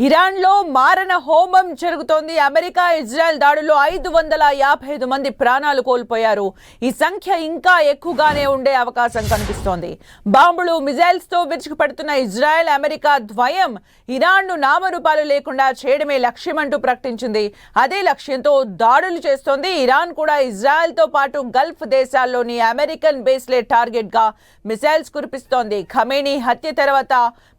Iran లో మారణ హోమం జరుగుతోంది. అమెరికా ఇజ్రాయెల్ దాడుల్లో 555 మంది ప్రాణాలు కోల్పోయారు. ఈ సంఖ్య ఇంకా ఎక్కువగానే ఉండే అవకాశం కనిపిస్తోంది. బాంబులు మిజైల్స్ తో విరుచుకుపడుతున్న ఇజ్రాయెల్ అమెరికా ద్వయం ఇరాన్ ను నామరూపాలు లేకుండా చేయడమే లక్ష్యమంటూ ప్రకటించింది. అదే లక్ష్యంతో దాడులు చేస్తోంది. ఇరాన్ కూడా ఇజ్రాయెల్ తో పాటు గల్ఫ్ దేశాల్లోని అమెరికన్ బేస్లే టార్గెట్ గా మిసైల్స్ కురిపిస్తోంది. ఖమేనీ హత్య తర్వాత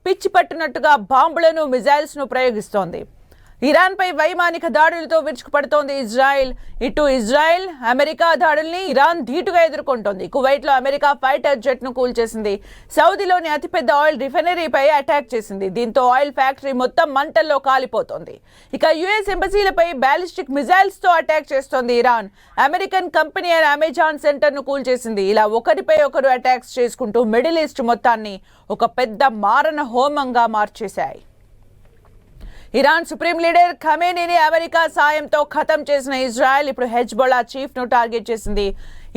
పిచ్చి పట్టునట్టుగా బాంబులను మిజైల్స్ ను ప్రయోగిస్తోంది. ఇరాన్ పై వైమానిక దాడులతో విరుచుకుపడుతోంది ఇజ్రాయెల్. ఇటు ఇజ్రాయెల్ అమెరికా దాడుల్ని ఇరాన్ ధీటుగా ఎదుర్కొంటోంది. కువైట్ లో అమెరికా ఫైటర్ జెట్ ను కూల్చేసింది. సౌదీలోని అతిపెద్ద ఆయిల్ రిఫైనరీపై అటాక్ చేసింది. దీంతో ఆయిల్ ఫ్యాక్టరీ మొత్తం మంటల్లో కాలిపోతోంది. ఇక యుఎస్ ఎంబసీలపై బ్యాలిస్టిక్ మిజైల్స్ తో అటాక్ చేస్తోంది ఇరాన్. అమెరికన్ కంపెనీ అయిన అమెజాన్ సెంటర్ ను కూల్చేసింది. ఇలా ఒకరిపై ఒకరు అటాక్స్ చేసుకుంటూ మిడిల్ ఈస్ట్ మొత్తాన్ని ఒక పెద్ద మారణ హోమంగా మార్చేశాయి. ఇరాన్ సుప్రీం లీడర్ ఖమేనీని అమెరికా సాయంతో ఖతం చేసిన ఇజ్రాయెల్ ఇప్పుడు హెజ్బొల్లా చీఫ్ ను టార్గెట్ చేసింది.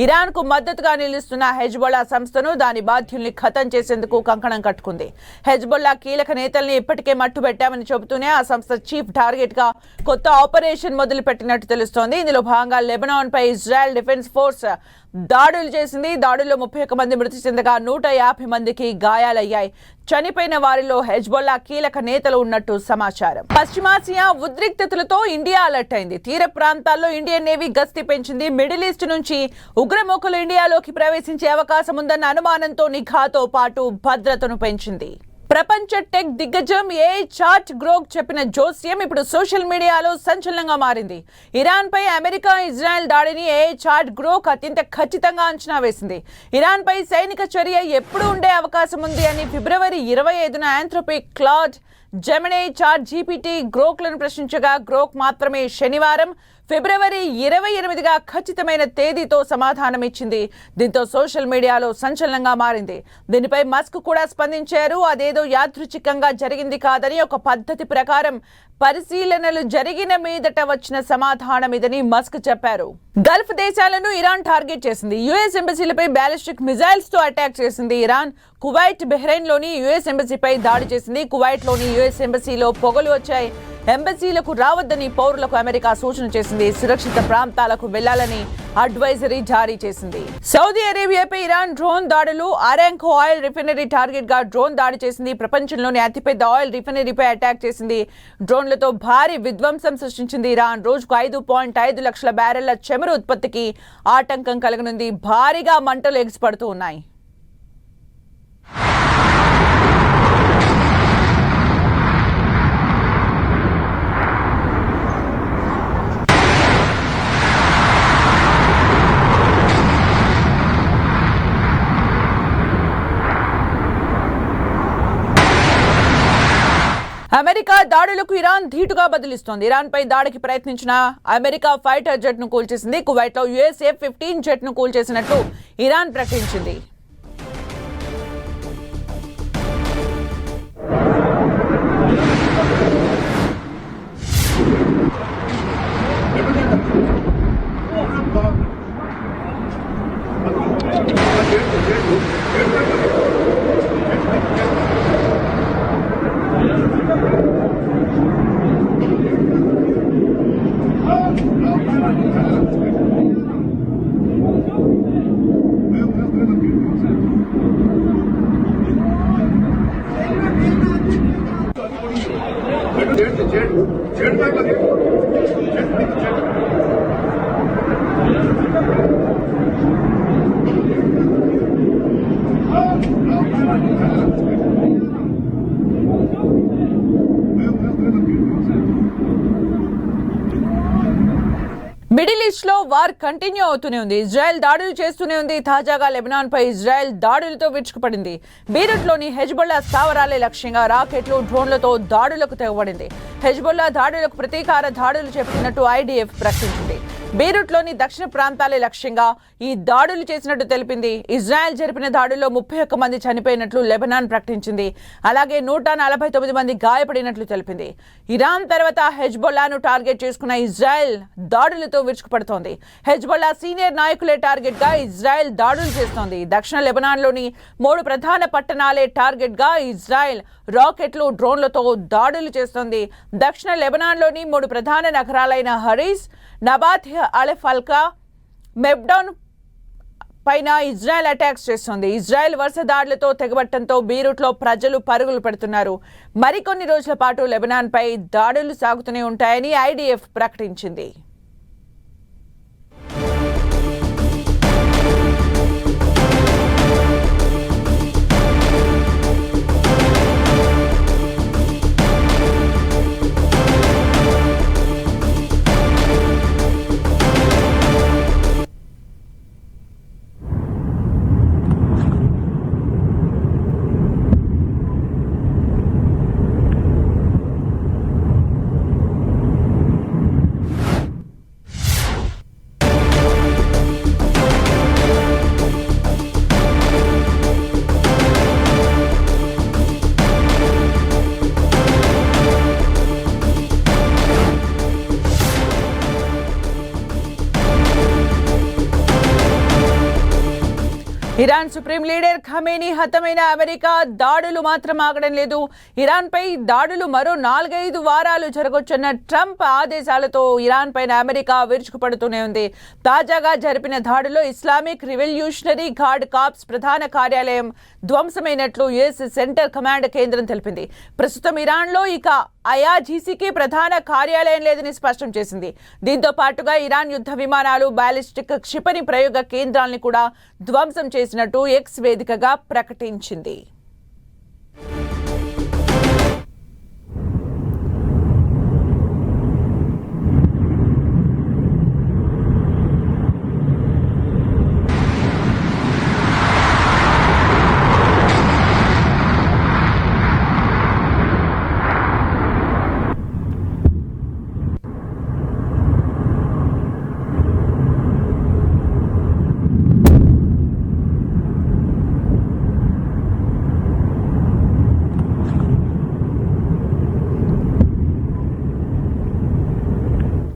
ఇరాన్ కు మద్దతుగా నిలుస్తున్న హెజ్బొల్లా సంస్థను, దాని బాధ్యుల్ని ఖతం చేసేందుకు కంకణం కట్టుకుంది. హెజ్బొల్లా కీలక నేతల్ని ఇప్పటికే మట్టుబెట్టామని చెబుతూనే ఆ సంస్థ చీఫ్ టార్గెట్ గా కొత్త ఆపరేషన్ మొదలుపెట్టినట్టు తెలుస్తోంది. ఇందులో భాగంగా లెబనాన్ పై ఇజ్రాయెల్ డిఫెన్స్ ఫోర్స్ దాడులు చేసింది. దాడుల్లో 31 మంది మృతి చెందగా 150 మందికి గాయాలయ్యాయి. చనిపోయిన వారిలో హెజ్బొల్లా కీలక నేతలు ఉన్నట్టు సమాచారం. పశ్చిమాసియా ఉద్రిక్తతలతో ఇండియా అలర్ట్ అయింది. తీర ప్రాంతాల్లో ఇండియన్ నేవీ గస్తీ పెంచింది. మిడిల్ ఈస్ట్ నుంచి ఉగ్రమూకలు ఇండియాలోకి ప్రవేశించే అవకాశం ఉందన్న అనుమానంతో నిఘాతో పాటు భద్రతను పెంచింది. ప్రపంచ టెక్ దిగ్గజం ఏఐ చాట్ గ్రోక్ చెప్పిన జోస్యం ఇప్పుడు సోషల్ మీడియాలో సంచలనంగా మారింది. ఇరాన్ పై అమెరికా ఇజ్రాయెల్ దాడిని ఏఐ చాట్ గ్రోక్ అత్యంత ఖచ్చితంగా అంచనా వేసింది. ఇరాన్ పై సైనిక చర్య ఎప్పుడు ఉండే అవకాశం ఉంది అని ఫిబ్రవరి 25న Anthropic, Claude, Gemini, chat GPT గ్రోక్లను ప్రశ్నించగా గ్రోక్ మాత్రమే శనివారం ఫిబ్రవరి 28గా ఖచ్చితమైన తేదీతో సమాధానం ఇచ్చింది. దీంతో సోషల్ మీడియాలో సంచలనంగా మారింది. దీనిపై మస్క్ కూడా స్పందించారు. అదేదో యాదృచ్ఛికంగా జరిగింది కాదని, ఒక పద్ధతి ప్రకారం పరిశీలనలు జరిగిన మీదట వచ్చిన సమాధానం ఇదని మస్క్ చెప్పారు. గల్ఫ్ దేశాలను ఇరాన్ టార్గెట్ చేసింది. యుఎస్ ఎంబసీలపై బ్యాలిస్టిక్ మిజైల్స్ తో అటాక్ చేసింది ఇరాన్. కువైట్, బహ్రెయిన్ లోని యుఎస్ ఎంబసీపై దాడి చేసింది. కువైట్ లోని యుఎస్ ఎంబసీలో పొగలు వచ్చాయి. ఎంబసీలకు రావద్దని పౌరులకు అమెరికా సూచన చేసింది. సురక్షిత ప్రాంతాలకు వెళ్లాలని అడ్వైజరీ జారీ చేసింది. సౌదీ అరేబియాపై ఇరాన్ డ్రోన్ దాడులు. అరాంకో ఆయిల్ రిఫైనరీ టార్గెట్ గా డ్రోన్ దాడి చేసింది. ప్రపంచంలోని అతిపెద్ద ఆయిల్ రిఫైనరీపై అటాక్ చేసింది. డ్రోన్లతో భారీ విధ్వంసం సృష్టించింది ఇరాన్. రోజుకు 5.5 లక్షల బ్యారెళ్ల చమురు ఉత్పత్తికి ఆటంకం కలగనుంది. భారీగా మంటలు ఎగిసిపడుతూ ఉన్నాయి. అమెరికా దాడులకు ఇరాన్ ధీటుగా బదిలిస్తోంది. ఇరాన్ పై దాడికి ప్రయత్నించిన అమెరికా ఫైటర్ జెట్ ను కూల్చేసింది. కువైట్ లో యుఎస్ F-15 జెట్ ను కూల్చేసినట్లు ఇరాన్ ప్రకటించింది. మిడిల్ ఈస్ట్ లో వార్ కంటిన్యూ అవుతూనే ఉంది. ఇజ్రాయెల్ దాడులు చేస్తూనే ఉంది. తాజాగా లెబనాన్ పై ఇజ్రాయెల్ దాడులతో విరుచుకుపడింది. బీరూట్ లోని హెజ్బొల్లా స్థావరాలే లక్ష్యంగా రాకెట్లు, డ్రోన్లతో దాడులకు తెగబడింది. హెజ్బొల్లా దాడులకు ప్రతీకార దాడులు చేపట్టినట్టు IDF ప్రకటించింది. బీరూట్ లోని దక్షిణ ప్రాంతాలే లక్ష్యంగా ఈ దాడులు చేసినట్టు తెలిపింది. ఇజ్రాయెల్ జరిపిన దాడుల్లో 31 మంది చనిపోయినట్లు లెబనాన్ ప్రకటించింది. అలాగే 149 మంది గాయపడినట్లు తెలిపింది. ఇరాన్ తర్వాత హెజ్బొల్లాను టార్గెట్ చేసుకున్న ఇజ్రాయెల్ దాడులతో విరుచుకుపడుతోంది. హెజ్బొల్లా సీనియర్ నాయకులే టార్గెట్ గా ఇజ్రాయెల్ దాడులు చేస్తోంది. దక్షిణ లెబనాన్ లోని 3 ప్రధాన పట్టణాలే టార్గెట్ గా ఇజ్రాయెల్ రాకెట్లు, డ్రోన్లతో దాడులు చేస్తోంది. దక్షిణ లెబనాన్లోని 3 ప్రధాన నగరాలైన హరీస్, నబాతియా, అల్-ఫల్కా, మెబ్డౌన్ పైన ఇజ్రాయెల్ అటాక్స్ చేస్తోంది. ఇజ్రాయెల్ వరుస దాడులతో తెగబట్టడంతో బీరూట్లో ప్రజలు పరుగులు పెడుతున్నారు. మరికొన్ని రోజుల పాటు లెబనాన్పై దాడులు సాగుతూనే ఉంటాయని ఐడిఎఫ్ ప్రకటించింది. ఇరాన్ సుప్రీం లీడర్ ఖమేనీ హతమైన అమెరికా దాడులు మాత్రం ఆగడం లేదు. ఇరాన్పై దాడులు మరో 4-5 వారాలు జరగొచ్చన్న ట్రంప్ ఆదేశాలతో ఇరాన్ పైన అమెరికా విరుచుకుపడుతూనే ఉంది. తాజాగా జరిపిన దాడిలో ఇస్లామిక్ రివల్యూషనరీ గార్డ్ కార్ప్స్ ప్రధాన కార్యాలయం ధ్వంసమైనట్లు యుఎస్ సెంటర్ కమాండ్ కేంద్రం తెలిపింది. ప్రస్తుతం ఇరాన్లో ఇక ఐఆర్జీసీకి ప్రధాన కార్యాలయం లేదని స్పష్టం చేసింది. దీంతో పాటుగా ఇరాన్ యుద్ధ విమానాలు, బాలిస్టిక్ క్షిపణి ప్రయోగ కేంద్రాల్ని కూడా ధ్వంసం చేసినట్టు ఎక్స్ వేదికగా ప్రకటించింది.